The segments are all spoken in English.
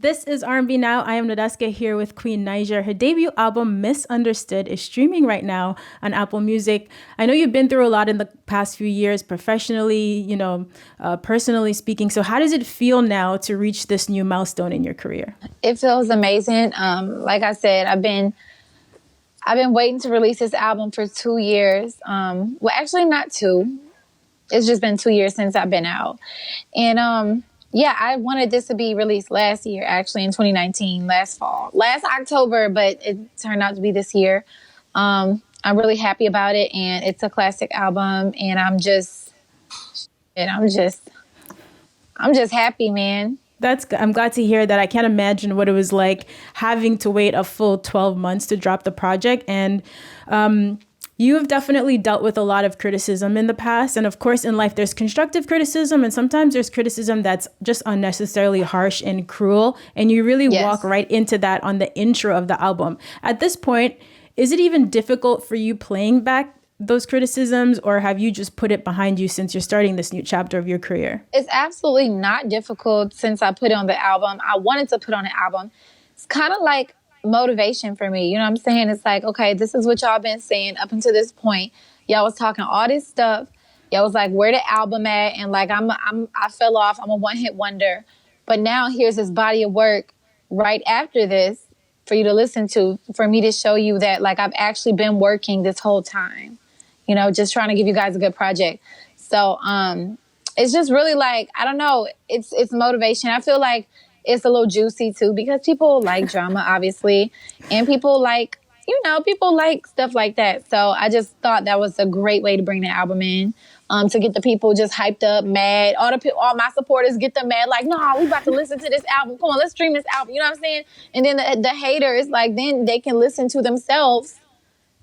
This is R&B Now. I am Nadeska here with Queen Naija. Her debut album, Missunderstood, is streaming right now on Apple Music. I know you've been through a lot in the past few years, professionally, personally speaking. So how does it feel now to reach this new milestone in your career? It feels amazing. Like I said, I've been waiting to release this album for 2 years. Well, actually not two. It's just been 2 years since I've been out. And yeah, I wanted this to be released last year, actually in 2019, last fall, last October, but it turned out to be this year. I'm really happy about it, and it's a classic album, and I'm just happy, man. I'm glad to hear that. I can't imagine what it was like having to wait a full 12 months to drop the project. And you have definitely dealt with a lot of criticism in the past. And of course, in life, there's constructive criticism, and sometimes there's criticism that's just unnecessarily harsh and cruel. And you really walk right into that on the intro of the album. At this point, is it even difficult for you playing back those criticisms, or have you just put it behind you since you're starting this new chapter of your career? It's absolutely not difficult since I put it on the album. I wanted to put on an album. It's kind of like motivation for me. You know what I'm saying? It's like, okay, this is what y'all been saying up until this point. Y'all was talking all this stuff. Y'all was like, where the album at? And like, I fell off. I'm a one-hit wonder. But now here's this body of work right after this for you to listen to, for me to show you that like I've actually been working this whole time. You know, just trying to give you guys a good project. So it's just really like, I don't know, it's motivation. I feel like it's a little juicy too, because people like drama, obviously. And people like, people like stuff like that. So I just thought that was a great way to bring the album in, to get the people just hyped up, mad. All my supporters get them mad, like, no, we about to listen to this album. Come on, let's stream this album. You know what I'm saying? And then the haters, like, then they can listen to themselves,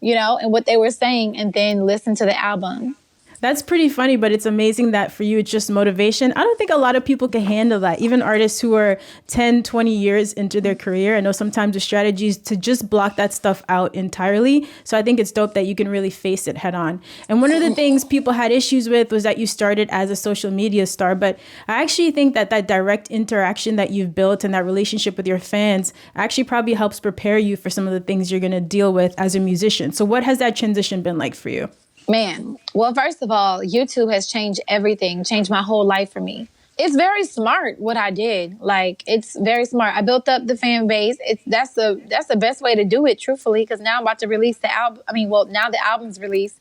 and what they were saying, and then listen to the album. That's pretty funny, but it's amazing that for you, it's just motivation. I don't think a lot of people can handle that. Even artists who are 10, 20 years into their career. I know sometimes the strategy is to just block that stuff out entirely. So I think it's dope that you can really face it head on. And one of the things people had issues with was that you started as a social media star. But I actually think that direct interaction that you've built and that relationship with your fans actually probably helps prepare you for some of the things you're going to deal with as a musician. So what has that transition been like for you? Man, well, first of all, YouTube has changed everything, changed my whole life for me. It's very smart what I did. Like, it's very smart. I built up the fan base. That's the best way to do it, truthfully, because now I'm about to release the album. Now the album's released.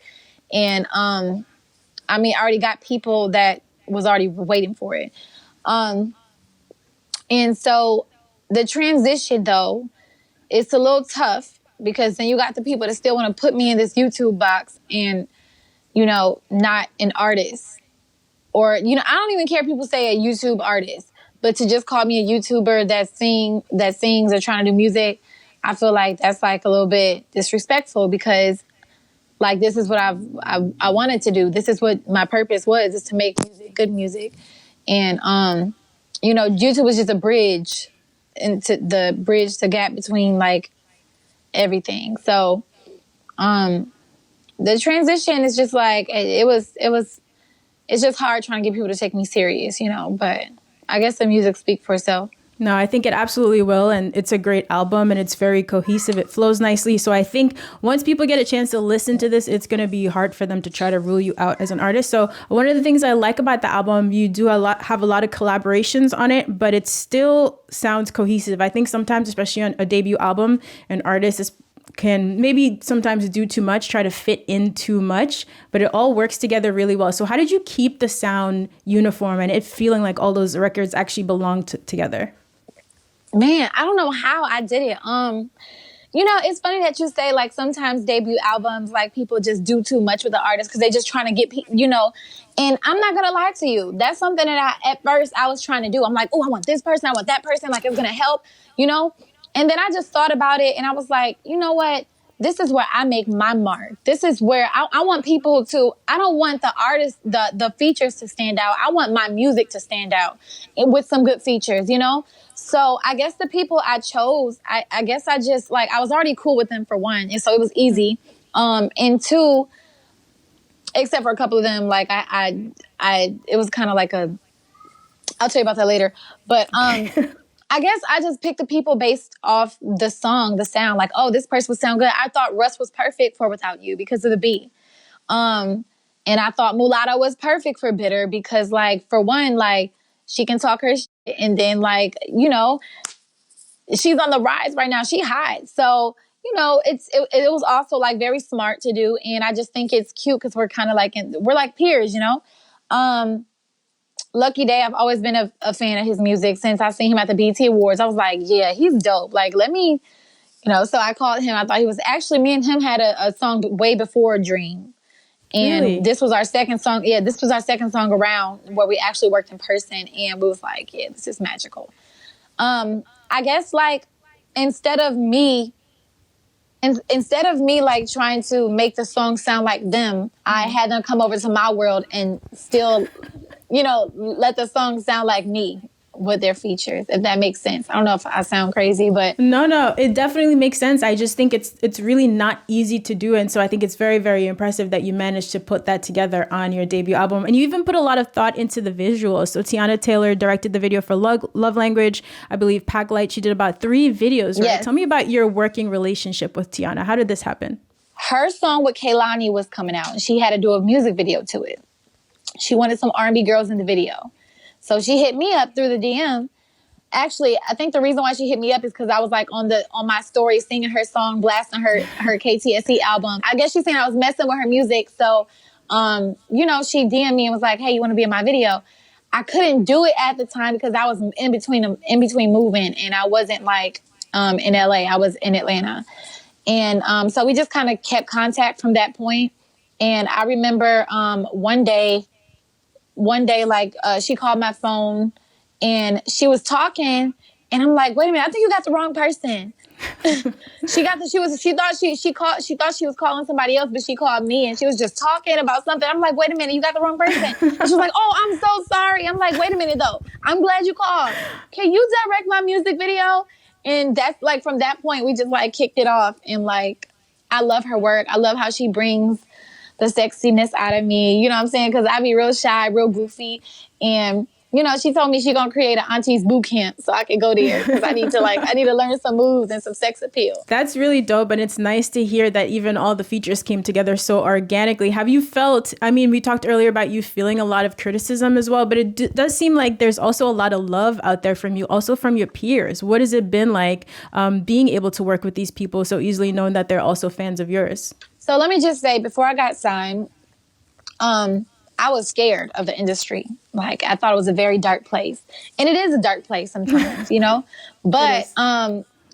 And, I already got people that was already waiting for it. And so the transition, though, it's a little tough, because then you got the people that still want to put me in this YouTube box and, not an artist. Or, I don't even care if people say a YouTube artist, but to just call me a YouTuber that sings or trying to do music, I feel like that's like a little bit disrespectful, because like, this is what I wanted to do. This is what my purpose was, is to make music, good music. And, YouTube was just a bridge, into the gap between like everything. So, the transition is just like, it's just hard trying to get people to take me serious, but I guess the music speaks for itself. No, I think it absolutely will. And it's a great album, and it's very cohesive. It flows nicely. So I think once people get a chance to listen to this, it's going to be hard for them to try to rule you out as an artist. So one of the things I like about the album, you do have a lot of collaborations on it, but it still sounds cohesive. I think sometimes, especially on a debut album, an artist can maybe sometimes do too much, try to fit in too much, but it all works together really well. So how did you keep the sound uniform and it feeling like all those records actually belong together? Man, I don't know how I did it. It's funny that you say, like, sometimes debut albums, like, people just do too much with the artist because they just trying to get people, and I'm not going to lie to you. That's something that at first I was trying to do. I'm like, oh, I want this person, I want that person, like, it's going to help, And then I just thought about it, and I was like, you know what? This is where I make my mark. This is where I want people to, I don't want the artist, the features to stand out. I want my music to stand out with some good features, So I guess the people I chose, I guess I just, like, I was already cool with them, for one. And so it was easy. And two, except for a couple of them, like, it was kind of like I'll tell you about that later. But I guess I just picked the people based off the song, the sound. Like, oh, this person would sound good. I thought Russ was perfect for Without You because of the beat. And I thought Mulatto was perfect for Bitter because, like, for one, like, she can talk her shit, and then, like, she's on the rise right now. She hot. So, it was also, like, very smart to do. And I just think it's cute because we're kind of like, we're like peers, Lucky Day, I've always been a fan of his music since I seen him at the BET Awards. I was like, yeah, he's dope. Like, let me, so I called him. I thought he was actually, me and him had a song way before Dream. And Really? this was our second song. Yeah, this was our second song around where we actually worked in person. And we was like, yeah, this is magical. I guess, like, instead of me like trying to make the song sound like them, I had them come over to my world and still let the song sound like me with their features, if that makes sense. I don't know if I sound crazy, but No, it definitely makes sense. I just think it's really not easy to do, and so I think it's very, very impressive that you managed to put that together on your debut album. And you even put a lot of thought into the visuals. So Tiana Taylor directed the video for Love Language. I believe Pack Light. She did about 3 videos, right? Yes. Tell me about your working relationship with Tiana. How did this happen? Her song with Kehlani was coming out, and she had to do a music video to it. She wanted some R&B girls in the video. So she hit me up through the DM. Actually, I think the reason why she hit me up is because I was like on my story singing her song, blasting her KTSE album. I guess she's saying I was messing with her music. So, she DM'd me and was like, hey, you want to be in my video? I couldn't do it at the time because I was in between moving, and I wasn't like in LA. I was in Atlanta. And so we just kind of kept contact from that point. And I remember one day, like, she called my phone and she was talking, and I'm like, wait a minute, I think you got the wrong person. She thought she was calling somebody else, but she called me, and she was just talking about something. I'm like, wait a minute, you got the wrong person. And she was like, oh, I'm so sorry. I'm like, wait a minute though. I'm glad you called. Can you direct my music video? And that's like, from that point, we just like kicked it off. And like, I love her work. I love how she brings the sexiness out of me. You know what I'm saying? Because I be real shy, real goofy. And, she told me she going to create an auntie's boot camp so I could go there. Because I need to learn some moves and some sex appeal. That's really dope. And it's nice to hear that even all the features came together so organically. Have you felt, we talked earlier about you feeling a lot of criticism as well, but it does seem like there's also a lot of love out there from you, also from your peers. What has it been like being able to work with these people so easily, knowing that they're also fans of yours? So let me just say, before I got signed, I was scared of the industry. Like, I thought it was a very dark place. And it is a dark place sometimes, But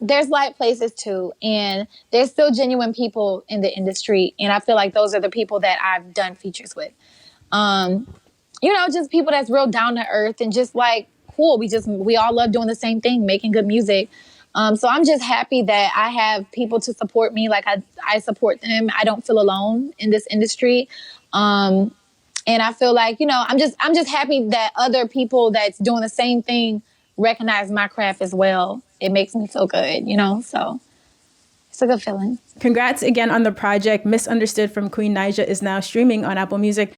there's light places too. And there's still genuine people in the industry. And I feel like those are the people that I've done features with. Just people that's real down to earth and just like cool. We all love doing the same thing, making good music. So I'm just happy that I have people to support me. Like, I support them. I don't feel alone in this industry. And I feel like, I'm just happy that other people that's doing the same thing recognize my craft as well. It makes me feel good, so it's a good feeling. Congrats again on the project. Missunderstood from Queen Naija is now streaming on Apple Music.